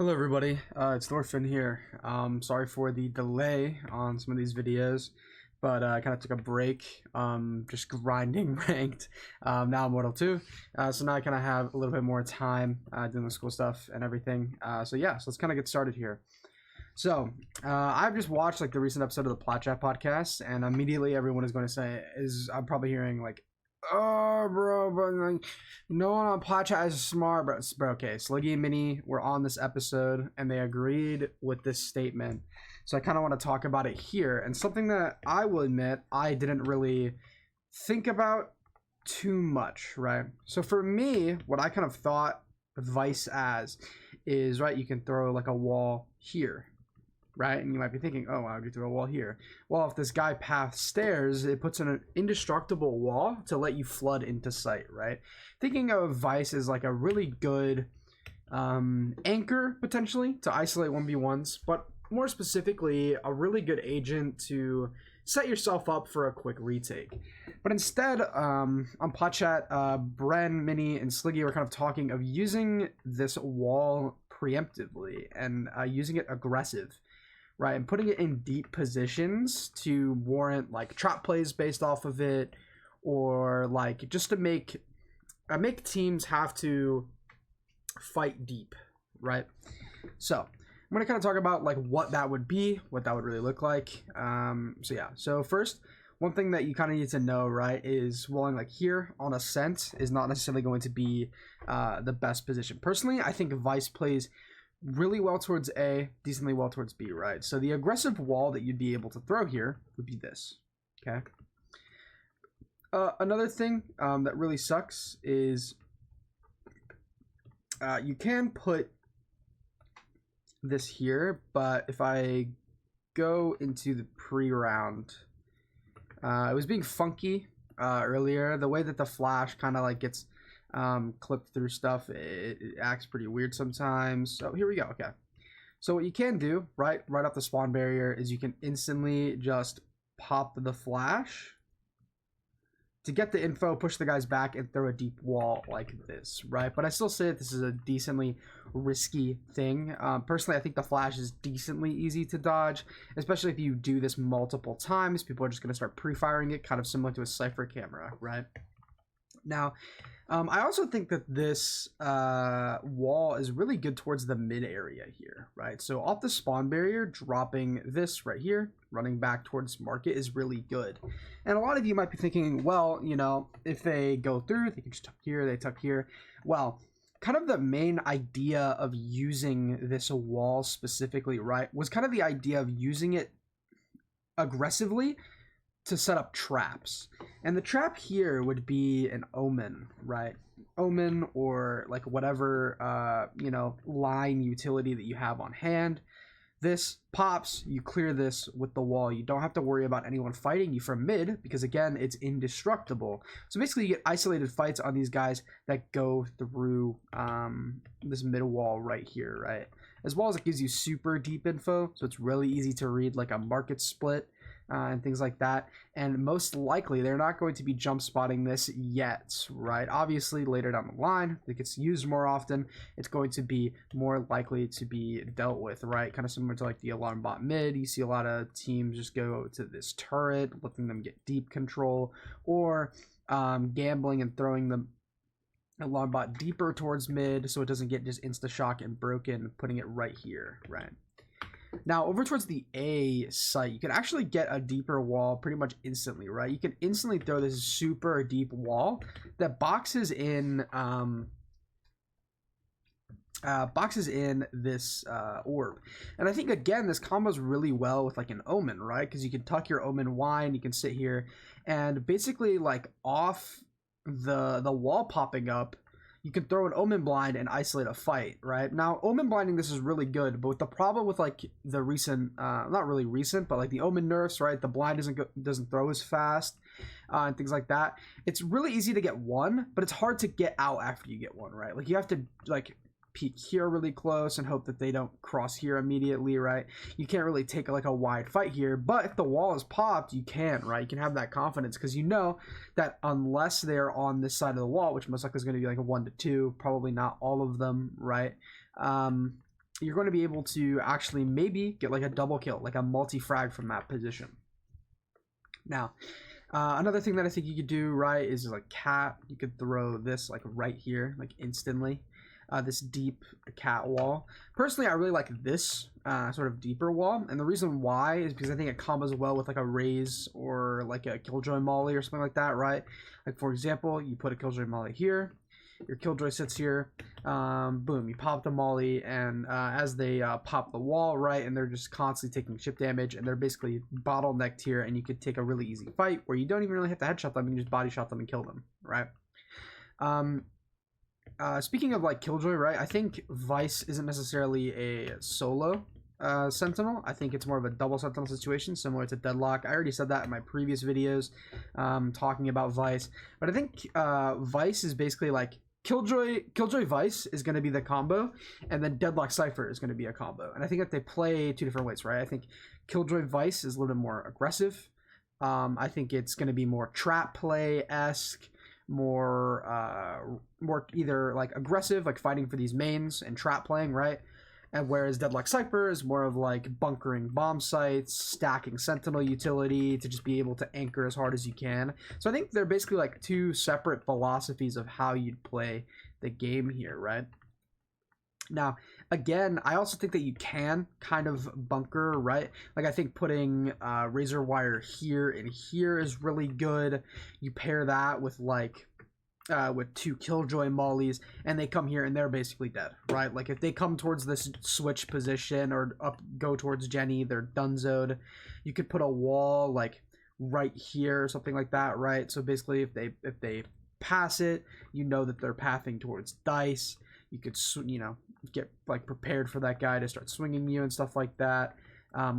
Hello everybody, it's Thorfinn here. Sorry for the delay on some of these videos, but I kind of took a break, just grinding ranked. Now Immortal 2, so now I kind of have a little bit more time doing the school stuff and everything. So let's kind of get started here. So, I've just watched like the recent episode of the Plot Chat podcast, and immediately everyone is going to say, I'm probably hearing like, oh bro, but like no one on Plot Chat is smart, bro. Okay, Sliggy and Minnie were on this episode and they agreed with this statement, so I kind of want to talk about it here, and something that I will admit I didn't really think about too much, right? So for me, what I kind of thought VYSE as is, right, you can throw like a wall here, right? And you might be thinking, oh, why would you throw a wall here? Well, if this guy paths stairs, it puts in an indestructible wall to let you flood into sight, right? Thinking of VYSE as like a really good anchor, potentially, to isolate 1v1s, but more specifically, a really good agent to set yourself up for a quick retake. But instead, on Plot Chat, Bren, Minnie, and Sliggy were kind of talking of using this wall preemptively and using it aggressive, right, and putting it in deep positions to warrant like trap plays based off of it, or like just to make teams have to fight deep, right? So I'm gonna kind of talk about like what that would be, what that would really look like. So first, one thing that you kind of need to know, right, is walling like here on Ascent is not necessarily going to be the best position. Personally, I think VYSE plays really well towards A, decently well towards B, right? So the aggressive wall that you'd be able to throw here would be this, okay? Another thing that really sucks is you can put this here, but if I go into the pre-round, it was being funky earlier. The way that the flash kind of like gets clipped through stuff, it acts pretty weird sometimes. So here we go. Okay, so what you can do right off the spawn barrier is you can instantly just pop the flash to get the info, push the guys back, and throw a deep wall like this, right? But I still say that this is a decently risky thing. Personally, I think the flash is decently easy to dodge, especially if you do this multiple times. People are just going to start pre-firing it, kind of similar to a Cypher camera, right? Now, I also think that this wall is really good towards the mid area here, right? So off the spawn barrier, dropping this right here, running back towards market is really good. And a lot of you might be thinking, well, you know, if they go through, they can just tuck here, they tuck here. Well, kind of the main idea of using this wall specifically, right, was kind of the idea of using it aggressively to set up traps. And the trap here would be an omen, right? Omen, or like whatever line utility that you have on hand. This pops, you clear this with the wall. You don't have to worry about anyone fighting you from mid, because again, it's indestructible. So basically you get isolated fights on these guys that go through this mid wall right here, right? As well as it gives you super deep info, so it's really easy to read like a market split and things like that. And most likely they're not going to be jump spotting this yet, right? Obviously later down the line, if it gets used more often, it's going to be more likely to be dealt with, right? Kind of similar to like the alarm bot mid. You see a lot of teams just go to this turret, letting them get deep control, or gambling and throwing the alarm bot deeper towards mid so it doesn't get just insta shock and broken, putting it right here, right? Now, over towards the A site, you can actually get a deeper wall pretty much instantly, right? You can instantly throw this super deep wall that boxes in this orb. And I think, again, this combos really well with like an omen, right? Because you can tuck your omen wine, you can sit here, and basically like off the wall popping up, you can throw an omen blind and isolate a fight, right? Now, omen blinding this is really good, but the problem with like the recent, not really recent, but like the omen nerfs, right? The blind doesn't throw as fast and things like that. It's really easy to get one, but it's hard to get out after you get one, right? Like you have to like peek here really close and hope that they don't cross here immediately, right? You can't really take like a wide fight here, but if the wall is popped, you can, right? You can have that confidence because you know that unless they're on this side of the wall, which most likely is going to be like a 1 to 2, probably not all of them, right? you're going to be able to actually maybe get like a double kill, like a multi-frag from that position. Now, another thing that I think you could do, right, is like cat. You could throw this like right here, like instantly. This deep cat wall. Personally, I really like this sort of deeper wall, and the reason why is because I think it combos well with like a raise or like a killjoy molly or something like that, right? Like for example, you put a killjoy molly here, your killjoy sits here, boom, you pop the molly, and as they pop the wall, right, and they're just constantly taking chip damage, and they're basically bottlenecked here, and you could take a really easy fight where you don't even really have to headshot them, you can just body shot them and kill them, right? Speaking of like killjoy, right, I think VYSE isn't necessarily a solo sentinel. I think it's more of a double sentinel situation, similar to Deadlock. I already said that in my previous videos talking about VYSE, but I think VYSE is basically like Killjoy VYSE is going to be the combo, and then Deadlock Cypher is going to be a combo. And I think that they play two different ways, right? I think Killjoy VYSE is a little bit more aggressive. I think it's going to be more trap play-esque, more either like aggressive, like fighting for these mains and trap playing, right? And whereas Deadlock Cypher is more of like bunkering bomb sites, stacking sentinel utility to just be able to anchor as hard as you can. So I think they're basically like two separate philosophies of how you'd play the game here, right? Now, again, I also think that you can kind of bunker, right? Like, I think putting razor wire here and here is really good. You pair that with, like, with two killjoy mollies, and they come here and they're basically dead, right? Like, if they come towards this switch position or go towards Jenny, they're donezoed. You could put a wall, like, right here or something like that, right? So basically, if they pass it, you know that they're pathing towards dice. You could, you know, get like prepared for that guy to start swinging you and stuff like that.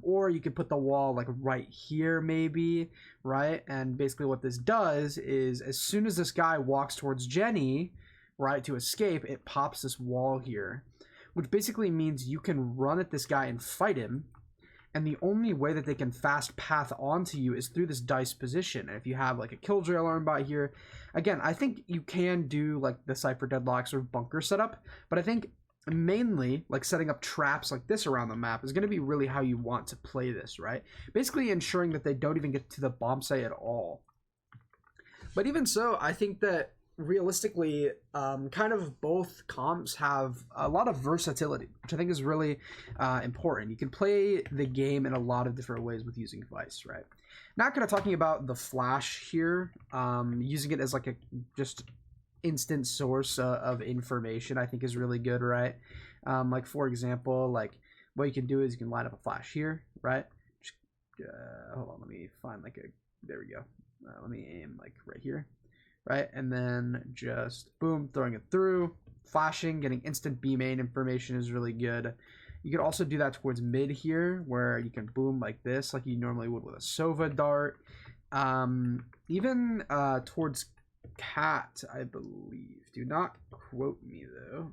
Or you could put the wall like right here maybe, right? And basically what this does is as soon as this guy walks towards Jenny, right, to escape, it pops this wall here, which basically means you can run at this guy and fight him. And the only way that they can fast path onto you is through this dice position. And if you have like a killjoy alarm bot here, again, I think you can do like the Cypher Deadlock sort of bunker setup, but I think mainly like setting up traps like this around the map is going to be really how you want to play this, right? Basically ensuring that they don't even get to the bomb site at all. But even so, I think that realistically, kind of both comps have a lot of versatility, which I think is really important. You can play the game in a lot of different ways with using VYSE, right? Not going to talking about the flash here, using it as like a just instant source of information, I think is really good, right? Like for example, like what you can do is you can line up a flash here, right? Just, hold on, let me find like a, there we go. Let me aim like right here. Right, and then just boom, throwing it through, flashing, getting instant B main information is really good. You could also do that towards mid here, where you can boom like this, like you normally would with a Sova dart. Even towards cat, I believe. Do not quote me though.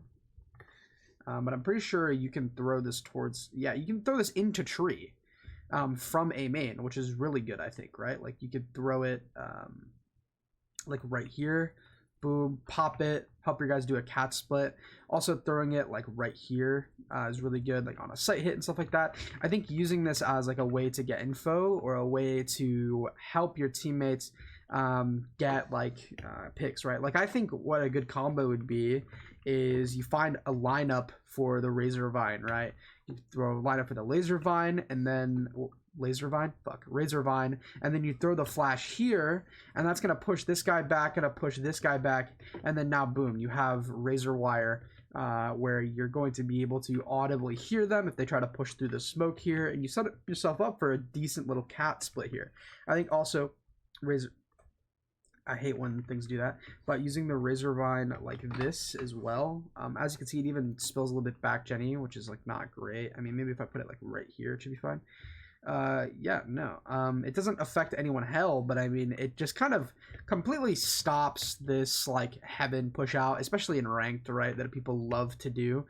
But I'm pretty sure you can throw this towards, yeah, you can throw this into tree from a main, which is really good, I think, right? Like you could throw it like right here, boom, pop it, help your guys do a cat split. Also throwing it like right here is really good, like on a sight hit and stuff like that. I think using this as like a way to get info or a way to help your teammates get like picks, right? Like I think what a good combo would be is you find a lineup for the Razor Vine, right? You throw a lineup for the Laser Vine and then Razor Vine, and then you throw the flash here, and that's gonna push this guy back, gonna push this guy back, and then now boom, you have razor wire where you're going to be able to audibly hear them if they try to push through the smoke here, and you set yourself up for a decent little cat split here. I think also I hate when things do that, but using the Razor Vine like this as well, as you can see, it even spills a little bit back Jenny, which is like not great. I mean, maybe if I put it like right here, it should be fine. Yeah, no. It doesn't affect anyone hell, but I mean, it just kind of completely stops this like heaven push out, especially in ranked, right? That people love to do.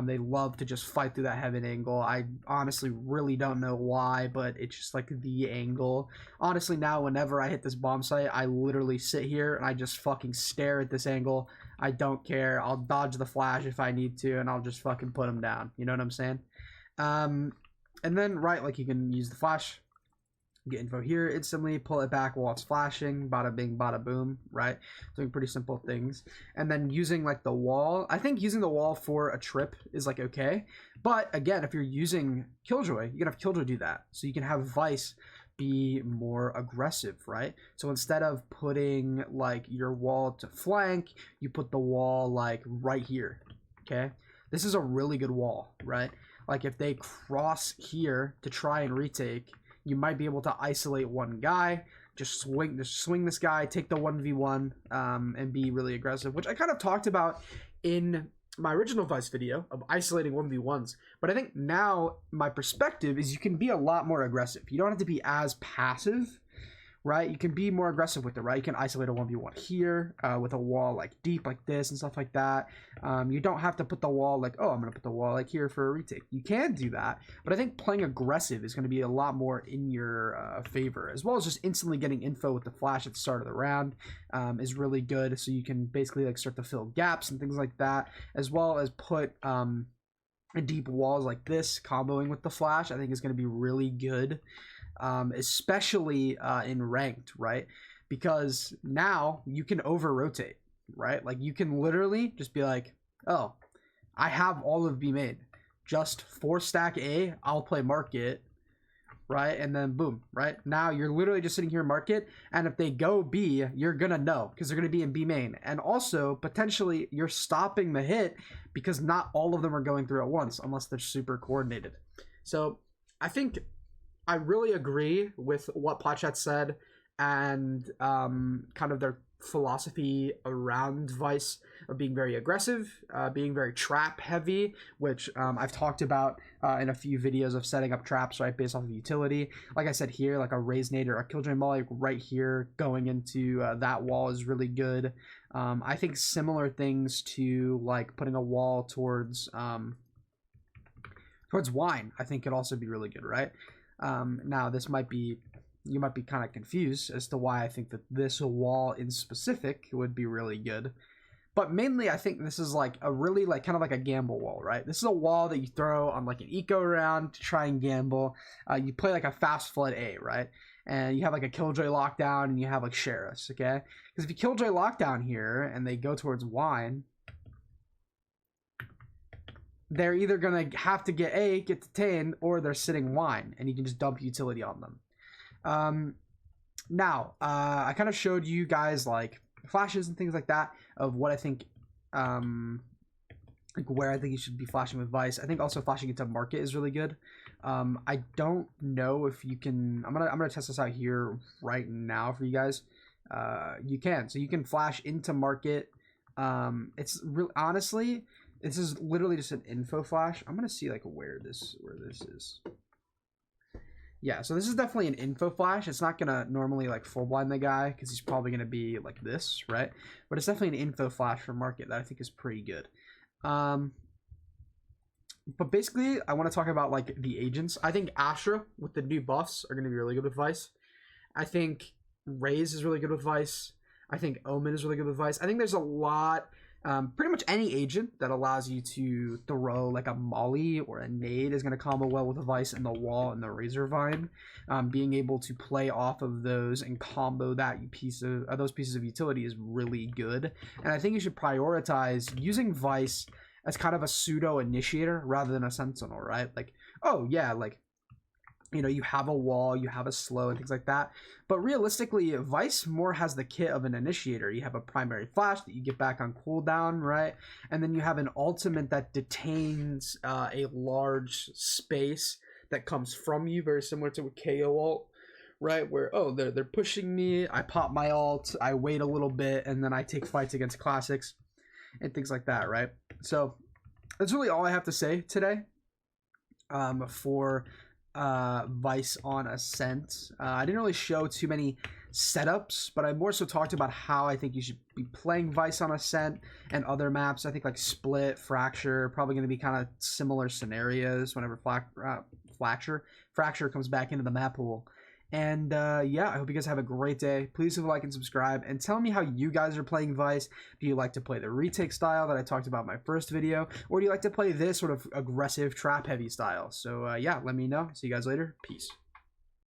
They love to just fight through that heaven angle. I honestly really don't know why, but it's just like the angle. Honestly, now whenever I hit this bomb site, I literally sit here and I just fucking stare at this angle. I don't care. I'll dodge the flash if I need to, and I'll just fucking put them down. You know what I'm saying? And then, right, like you can use the flash, get info here instantly, pull it back while it's flashing, bada bing, bada boom, right? Doing pretty simple things. And then using like the wall, I think using the wall for a trip is like okay. But again, if you're using Killjoy, you can have Killjoy do that. So you can have VYSE be more aggressive, right? So instead of putting like your wall to flank, you put the wall like right here, okay? This is a really good wall, right? Like if they cross here to try and retake, you might be able to isolate one guy, just swing this guy, take the 1v1, and be really aggressive, which I kind of talked about in my original VYSE video of isolating 1v1s. But I think now my perspective is you can be a lot more aggressive. You don't have to be as passive, right? You can be more aggressive with it, right? You can isolate a 1v1 here with a wall like deep like this and stuff like that. You don't have to put the wall like, oh, I'm going to put the wall like here for a retake. You can do that, but I think playing aggressive is going to be a lot more in your favor, as well as just instantly getting info with the flash at the start of the round is really good. So you can basically like start to fill gaps and things like that, as well as put deep walls like this, comboing with the flash, I think is going to be really good. Especially in ranked, right? Because now you can over rotate, right? Like you can literally just be like, oh, I have all of B main, just 4 stack A, I'll play market, right? And then boom, right? Now you're literally just sitting here market, and if they go B, you're gonna know because they're gonna be in B main. And also potentially you're stopping the hit because not all of them are going through at once unless they're super coordinated. So I think I really agree with what Potchat said and kind of their philosophy around VYSE of being very aggressive, being very trap heavy, which I've talked about in a few videos of setting up traps, right, based off of utility. Like I said here, like a Raise Nade or a Killjoy Molly right here going into that wall is really good. I think similar things to like putting a wall towards Wine, I think could also be really good, right? Now this might be, you might be kind of confused as to why I think that this wall in specific would be really good, but mainly I think this is like a really like kind of like a gamble wall, right? This is a wall that you throw on like an eco round to try and gamble. You play like a fast flood A, right? And you have like a Killjoy lockdown and you have like Sheriffs, okay? Because if you Killjoy lockdown here and they go towards Wine, they're either going to have to get detained, or they're sitting Wine, and you can just dump utility on them. Now, I kind of showed you guys, like, flashes and things like that of what I think, like, where I think you should be flashing with VYSE. I think also flashing into market is really good. I don't know if you can... I'm gonna test this out here right now for you guys. You can. So you can flash into market. It's really... Honestly... This is literally just an info flash. I'm gonna see like where this is. Yeah, so this is definitely an info flash. It's not gonna normally like full blind the guy because he's probably gonna be like this, right? But it's definitely an info flash for market that I think is pretty good. But basically, I want to talk about like the agents. I think Astra with the new buffs are gonna be really good with VYSE. I think Raze is really good with VYSE. I think Omen is really good with VYSE. I think there's a lot. Pretty much any agent that allows you to throw like a molly or a nade is going to combo well with a VYSE and the wall and the razor vine. Being able to play off of those and combo that those pieces of utility is really good. And I think you should prioritize using VYSE as kind of a pseudo initiator rather than a sentinel, right? Like, oh yeah, like, you know, you have a wall, you have a slow and things like that. But realistically, VYSE more has the kit of an initiator. You have a primary flash that you get back on cooldown, right? And then you have an ultimate that detains a large space that comes from you, very similar to a KO ult, right? Where, oh, they're pushing me, I pop my ult, I wait a little bit, and then I take fights against classics and things like that, right? So that's really all I have to say today for VYSE on Ascent. I didn't really show too many setups, but I more so talked about how I think you should be playing VYSE on Ascent and other maps. I think like Split, Fracture, probably going to be kind of similar scenarios whenever Fracture comes back into the map pool. And yeah, I hope you guys have a great day. Please leave a like and subscribe, and tell me how you guys are playing VYSE. Do you like to play the retake style that I talked about in my first video, or do you like to play this sort of aggressive trap heavy style? So yeah, let me know. See you guys later. Peace.